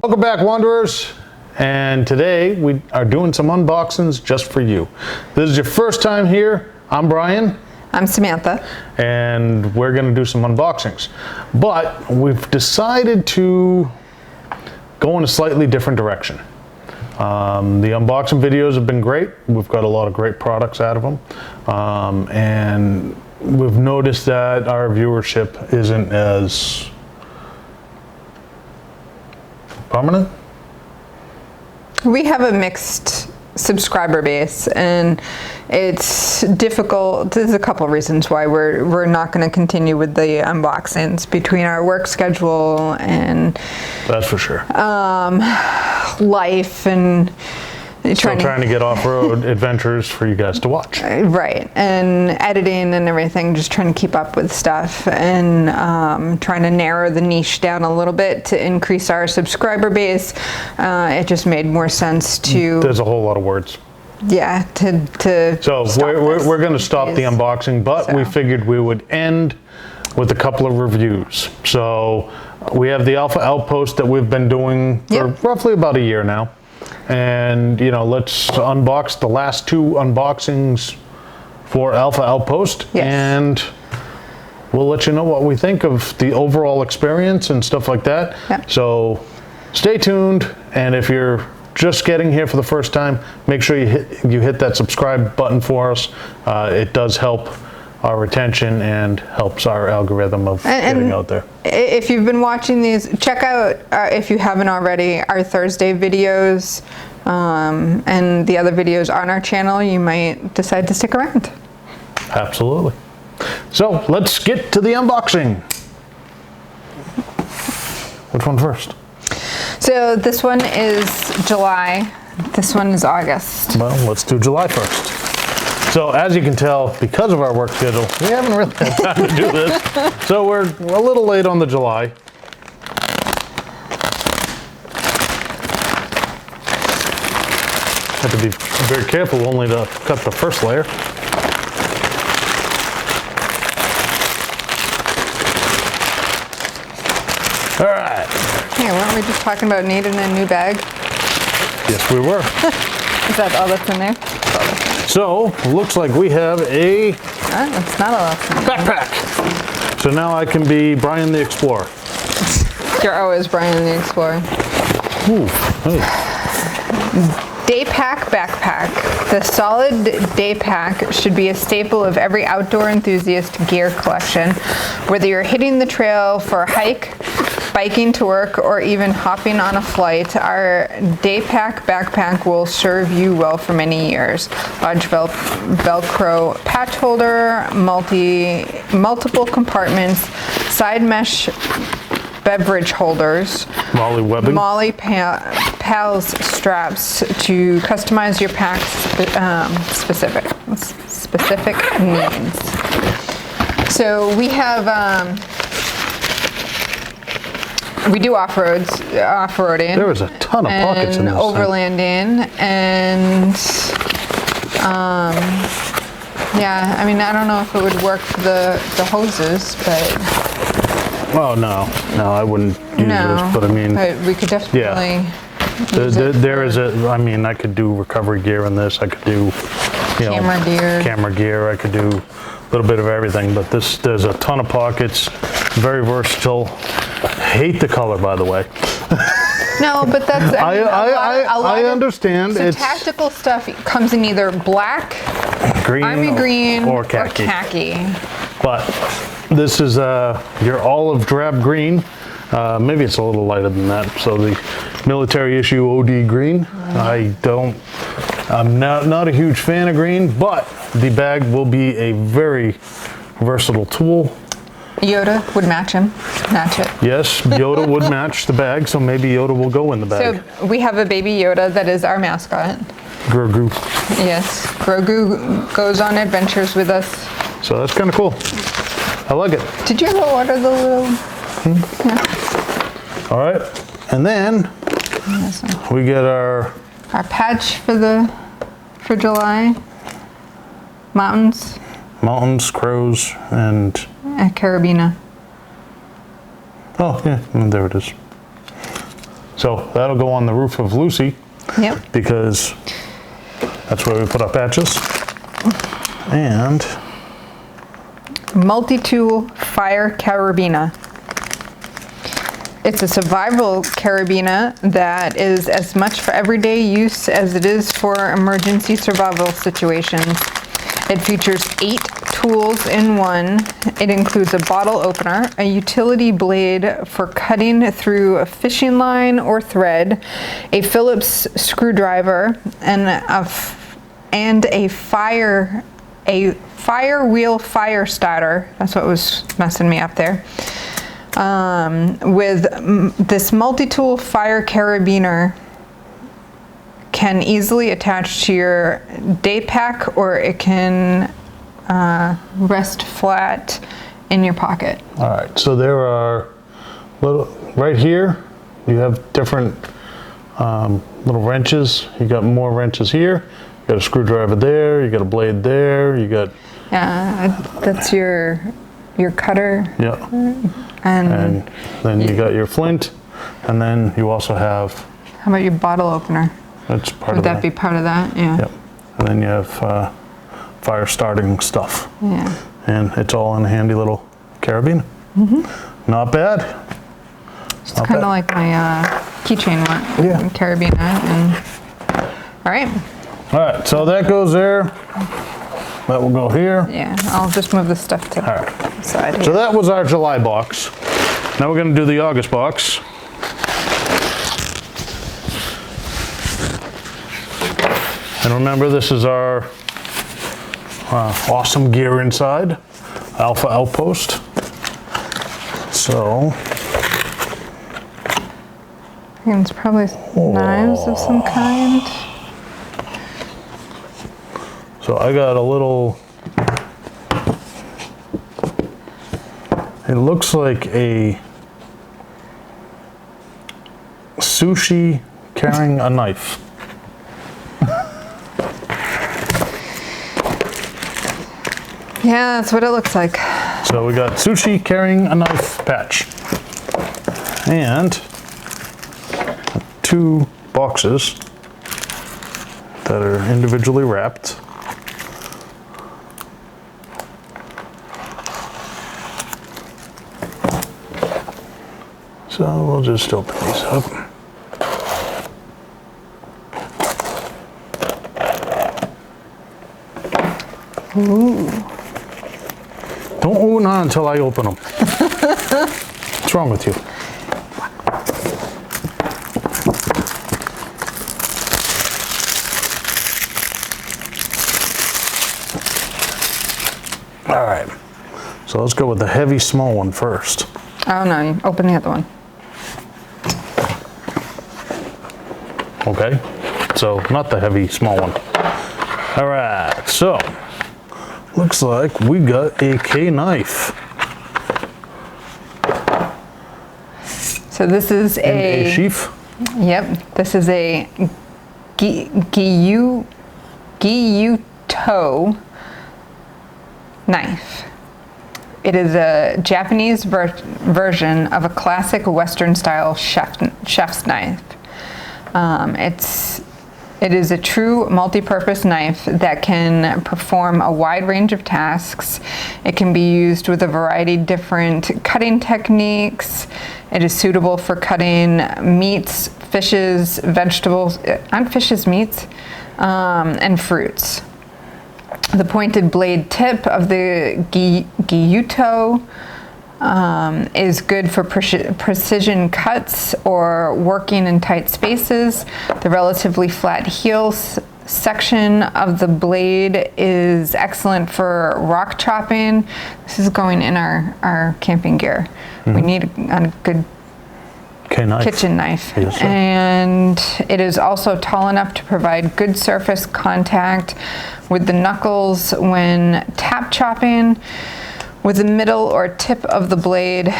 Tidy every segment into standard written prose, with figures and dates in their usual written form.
Welcome back, Wanderers. And today we are doing some unboxings just for you. This is your first time here. I'm Brian. I'm Samantha. And we're going to do some unboxings. But we've decided to go in a slightly different direction. The unboxing videos have been great. We've got a lot of great products out of them. And we've noticed that our viewership isn't as prominent. We have a mixed subscriber base, and it's difficult. There's a couple reasons why we're not going to continue with the unboxings between our work schedule and that's for sure. Life and trying to get off-road adventures for you guys to watch. Right, and editing and everything, just trying to keep up with stuff and trying to narrow the niche down a little bit to increase our subscriber base. It just made more sense to... There's a whole lot of words. Yeah, to So we're going to stop the unboxing, but we figured we would end with a couple of reviews. So we have the Alpha Outpost that we've been doing for roughly about a year now. And, you know, let's unbox the last two unboxings for Alpha Outpost. Yes. And we'll let you know what we think of the overall experience and stuff like that. Yep. So stay tuned. And if you're just getting here for the first time, make sure you hit that subscribe button for us. It does help our retention and helps our algorithm of getting out there. If you've been watching these, check out, if you haven't already, our Thursday videos and the other videos on our channel. You might decide to stick around. Absolutely. So let's get to the unboxing. Which one first? So this one is July. This one is August. Well, let's do July first. So as you can tell, because of our work schedule, we haven't really had time to do this. So we're a little late on the July. Have to be very careful only to cut the first layer. All right. Hey, weren't we just talking about needing a new bag? Yes, we were. Is that all that's in there? That's all that's in there. So, looks like we have a It's not all that's in there. backpack. So now I can be Brian the Explorer. You're always Brian the Explorer. Ooh, hey. Day pack backpack. The solid day pack should be a staple of every outdoor enthusiast gear collection. Whether you're hitting the trail for a hike, biking to work, or even hopping on a flight, our day pack backpack will serve you well for many years. Large Velcro patch holder, multiple compartments, side mesh beverage holders, Molly webbing. Molly Pals straps to customize your pack's specific needs. So we have we do off-roading. There was a ton of pockets in this overlanding and yeah, I mean, I don't know if it would work for the hoses, but oh no, I wouldn't use this, but I mean, but we could definitely there is I mean, I could do recovery gear in this. I could do, you know, camera gear. I could do a little bit of everything, but there's a ton of pockets, very versatile. Hate the color, by the way. No, but that's, I understand. It's tactical stuff comes in either black, army green, or khaki. But this is your olive drab green. Maybe it's a little lighter than that. So the military issue OD green. I'm not a huge fan of green, but the bag will be a very versatile tool. Yoda would match it. Yes, Yoda would match the bag, so maybe Yoda will go in the bag. So we have a baby Yoda that is our mascot. Grogu. Yes, Grogu goes on adventures with us. So that's kind of cool. I like it. Did you ever order the little? Yeah. All right, and then we get our patch for July. Mountains. Mountains, crows, and a carabiner. Oh yeah, there it is. So So that'll go on the roof of Lucy. Yep. Because that's where we put our patches. And multi-tool fire carabiner. It's a survival carabiner that is as much for everyday use as it is for emergency survival situations. It features 8 tools in one. It includes a bottle opener, a utility blade for cutting through a fishing line or thread, a Phillips screwdriver, and a fire wheel fire starter. That's what was messing me up there. With this multi-tool fire carabiner can easily attach to your day pack, or it can rest flat in your pocket. all right, so there are right here, you have different little wrenches. You got more wrenches here. You got a screwdriver there. You got a blade there. You got that's your cutter. yeah. And then you got your flint, and then you also have. how about your bottle opener? That's part Would of that be part of that? Yeah. Yep. And then you have fire starting stuff. Yeah. And it's all in a handy little carabiner. Not bad. It's kind of like my keychain one. Yeah. Carabiner. And all right. All right, so that goes there. That will go here. Yeah. I'll just move this stuff to All right. the side So here. that was our July box. Now we're going to do the August box. And remember, this is our awesome gear inside, Alpha Outpost. So, And it's probably knives of some kind. so I got a little, it looks like a sushi carrying a knife. Yeah, that's what it looks like. So we got sushi carrying a knife patch. And 2 boxes that are individually wrapped. So we'll just open these up. Ooh. Don't open on until I open them. What's wrong with you? All right, so let's go with the heavy small one first. Oh no, you open the other one. Okay, so not the heavy small one. All right, so looks like we got a K knife. So this is A sheath. Yep, this is a Gyuto knife. It is a Japanese version of a classic Western style chef's knife. It is a true multi-purpose knife that can perform a wide range of tasks. It can be used with a variety of different cutting techniques. It is suitable for cutting meats, fishes, vegetables, meats, and fruits. The pointed blade tip of the Gyuto is good for precision cuts or working in tight spaces. The relatively flat heel section of the blade is excellent for rock chopping. This is going in our camping gear. We need a good kitchen knife. Yes, sir. And it is also tall enough to provide good surface contact with the knuckles when tap chopping with the middle or tip of the blade.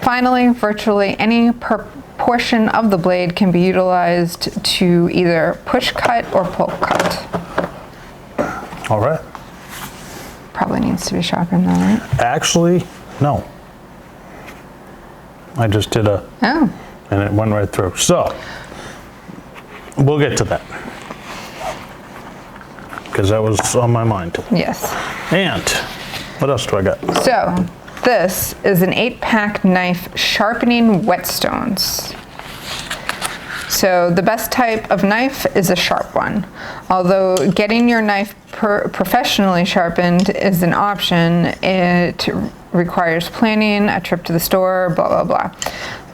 Finally, virtually any portion of the blade can be utilized to either push cut or pull cut. All right. Probably needs to be sharpened though, right? Actually, no. I just did a, Oh, and it went right through. So we'll get to that, because that was on my mind. Yes. And what else do I got? So this is an 8-pack knife sharpening whetstones. So the best type of knife is a sharp one. Although getting your knife professionally sharpened is an option, it requires planning, a trip to the store, blah, blah, blah.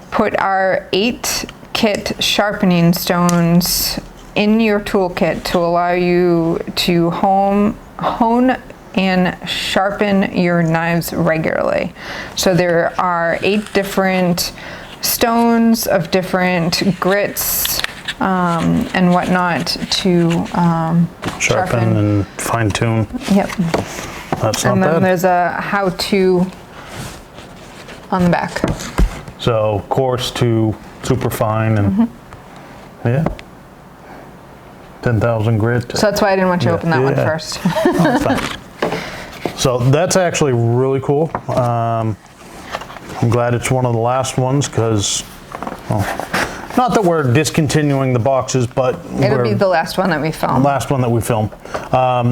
Put our 8-kit sharpening stones in your toolkit to allow you to hone and sharpen your knives regularly. So there are 8 different stones of different grits and whatnot to sharpen and fine tune. Yep. That's not And then bad. there's a how-to on the back. So coarse to super fine, and yeah, 10,000 grit. So that's why I didn't want you to open that one Yeah. first. Oh, it's fine. So that's actually really cool. I'm glad it's one of the last ones, because, well, not that we're discontinuing the boxes, but It'll be the last one that we film. last one that we film.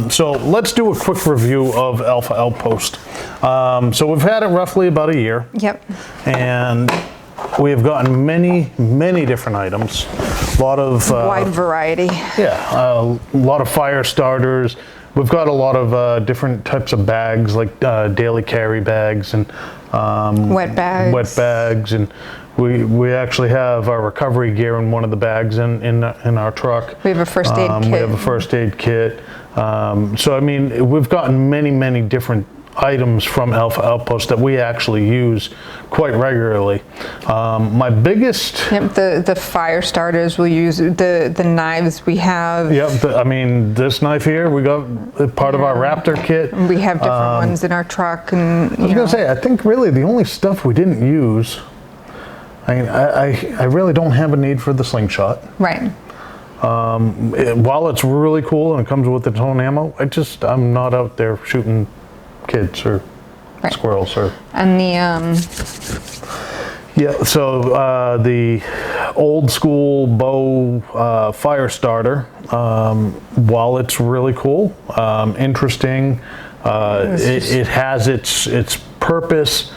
So let's do a quick review of Alpha Outpost. So we've had it roughly about a year. Yep. And we have gotten many different items. A lot of Wide variety. yeah, a lot of fire starters. We've got a lot of different types of bags, like daily carry bags and Wet bags. and we actually have our recovery gear in one of the bags in our truck. We have a first aid kit. We have a first aid kit. So I mean, we've gotten many different items from Alpha Outpost that we actually use quite regularly. My biggest... Yep, the fire starters we'll use, the knives we have. Yep, I mean, this knife here, we got part of our Raptor kit. We have different ones in our truck. And, I was going to say, I think really the only stuff we didn't use, I mean, I really don't have a need for the slingshot. Right. While it's really cool and it comes with its own ammo, I'm not out there shooting kids or squirrels or... And the... Yeah, so the old school bow fire starter, while it's really cool, interesting, it has its purpose.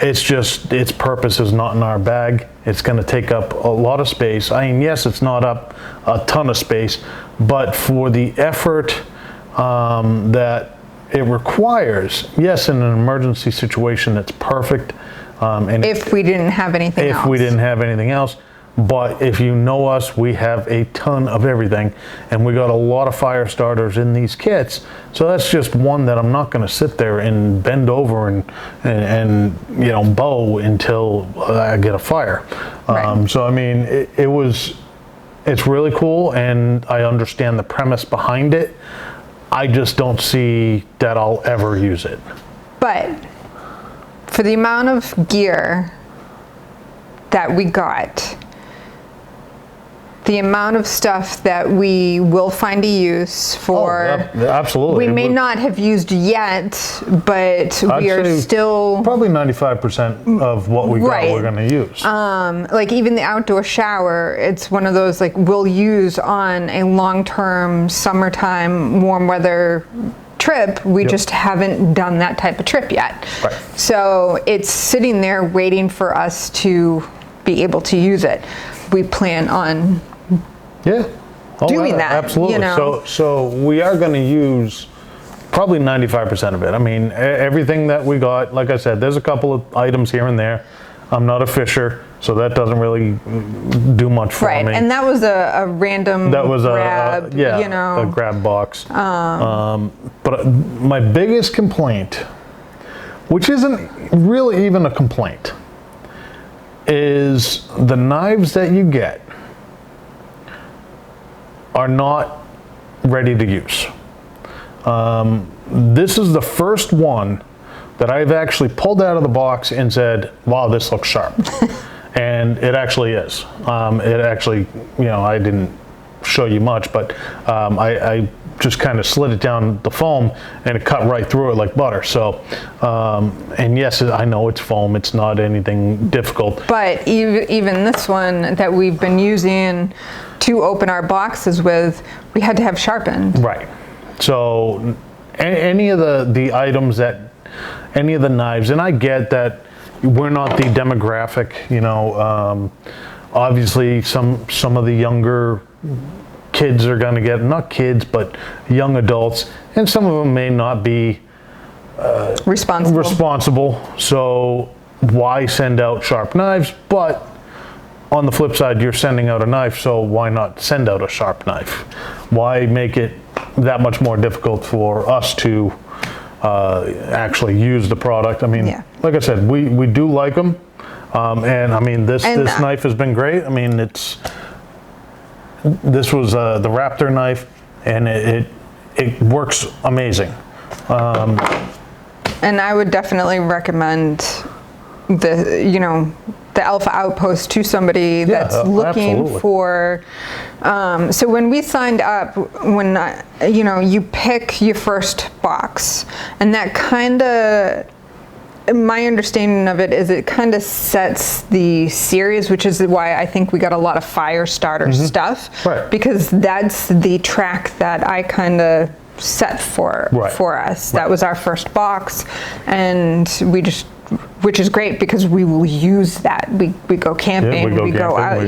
It's just its purpose is not in our bag. It's going to take up a lot of space. I mean, yes, it's not up a ton of space, but for the effort that it requires, yes, in an emergency situation, it's perfect. And if we didn't have anything else. If we didn't have anything else. But if you know us, we have a ton of everything, and we got a lot of fire starters in these kits. So that's just one that I'm not going to sit there and bend over and you know, bow until I get a fire. Right. So I mean, it's really cool, and I understand the premise behind it. I just don't see that I'll ever use it. But for the amount of gear that we got, the amount of stuff that we will find a use for, absolutely. we may not have used yet, but we are still probably 95% of what we got we're going to use. Like even the outdoor shower, it's one of those like we'll use on a long-term summertime warm weather trip. We just haven't done that type of trip yet. Right. So it's sitting there waiting for us to be able to use it. We plan on doing that. Absolutely. You know? So we are going to use probably 95% of it. I mean, everything that we got, like I said, there's a couple of items here and there. I'm not a fisher, so that doesn't really do much for me. Right, and that was a random grab, you know. A grab box. But my biggest complaint, which isn't really even a complaint, is the knives that you get are not ready to use. This is the first one that I've actually pulled out of the box and said, wow, this looks sharp. And it actually is. It actually, you know, I didn't show you much, but I just kind of slid it down the foam and it cut right through it like butter. So, and yes, I know it's foam, it's not anything difficult. But even this one that we've been using to open our boxes with, we had to have sharpened. Right. So any of the items that, any of the knives, and I get that we're not the demographic, you know, obviously some of the younger kids are going to get, not kids, but young adults, and some of them may not be responsible. So why send out sharp knives? But on the flip side, you're sending out a knife, so why not send out a sharp knife? Why make it that much more difficult for us to actually use the product? I mean, like I said, we do like them, and I mean this knife has been great. I mean, this was the Raptor knife, and it works amazing. And I would definitely recommend the Alpha Outpost to somebody that's looking for. So when we signed up, you pick your first box, and that kind of, my understanding of it is it kind of sets the series, which is why I think we got a lot of fire starter stuff, right? Because that's the track that I kind of set for us. Right. That was our first box, and which is great because we will use that. We go camping, we go out,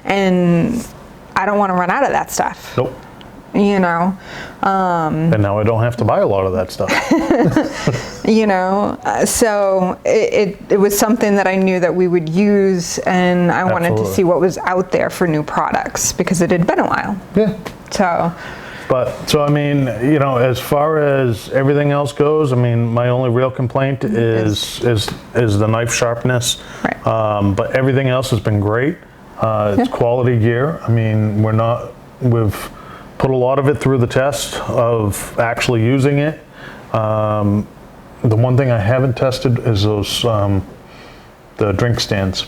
and I don't want to run out of that stuff. Nope. You know. And now I don't have to buy a lot of that stuff. So it was something that I knew that we would use, and I wanted to see what was out there for new products because it had been a while. Yeah. So I mean, as far as everything else goes, I mean, my only real complaint is the knife sharpness. Right. But everything else has been great. It's quality gear. I mean, we've put a lot of it through the test of actually using it. The one thing I haven't tested is those the drink stands.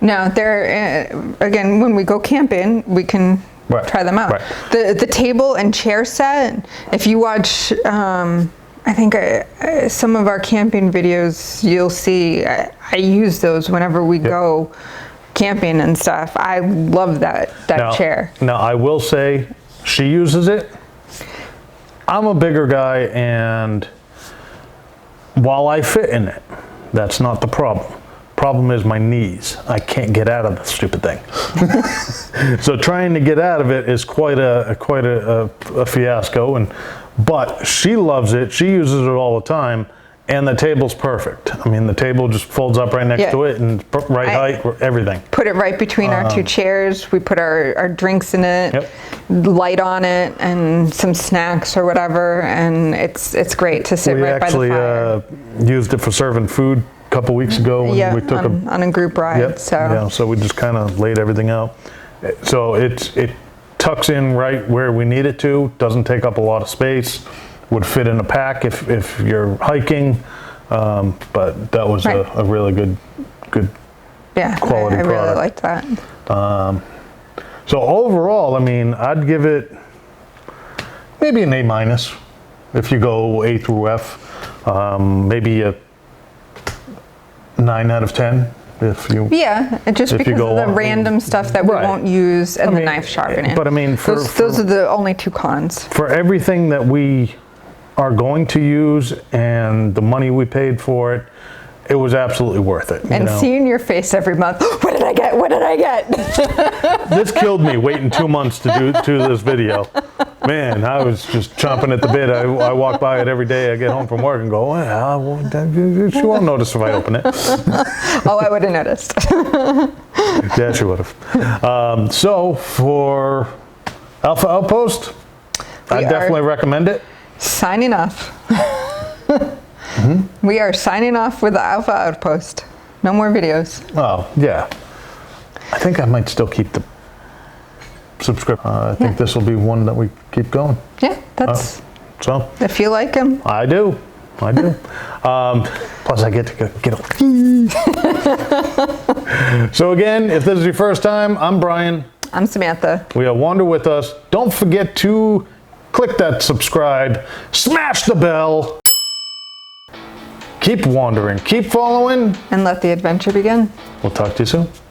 No, they're again, when we go camping, we can try them out. Right. The table and chair set, if you watch, I think some of our camping videos, you'll see I use those whenever we go camping and stuff. I love that chair. Now, I will say, she uses it. I'm a bigger guy, and while I fit in it, that's not the problem. Problem is my knees. I can't get out of the stupid thing. So trying to get out of it is quite a fiasco. But she loves it. She uses it all the time, and the table's perfect. I mean, the table just folds up right next to it, and height, everything. Put it right between our two chairs. We put our drinks in it, light on it, and some snacks or whatever, and it's great to sit right by the fire. We actually used it for serving food a couple weeks ago when we took on a group ride. So we just kind of laid everything out. So it tucks in right where we need it to. Doesn't take up a lot of space. Would fit in a pack if you're hiking. But that was a really good quality product. I really liked that. So overall, I mean, I'd give it maybe an A- if you go A through F. Maybe a 9 out of 10 if you just because of the random stuff that we won't use and the knife sharpening. But I mean, those are the only two cons. For everything that we are going to use and the money we paid for it, it was absolutely worth it. And seeing your face every month, what did I get? What did I get? This killed me waiting 2 months to do this video. Man, I was just chomping at the bit. I walk by it every day. I get home from work and go, well, she won't notice if I open it. Oh, I would have noticed. Yeah, she would have. So for Alpha Outpost, I definitely recommend it. Signing off. We are signing off with the Alpha Outpost. No more videos. Oh, yeah. I think I might still keep the subscription. I think this will be one that we keep going. Yeah, that's... so. If you like them. I do. Plus I get to get a... So again, if this is your first time, I'm Brian. I'm Samantha. We have Wander with us. Don't forget to click that subscribe, smash the bell. Keep wandering, keep following. And let the adventure begin. We'll talk to you soon.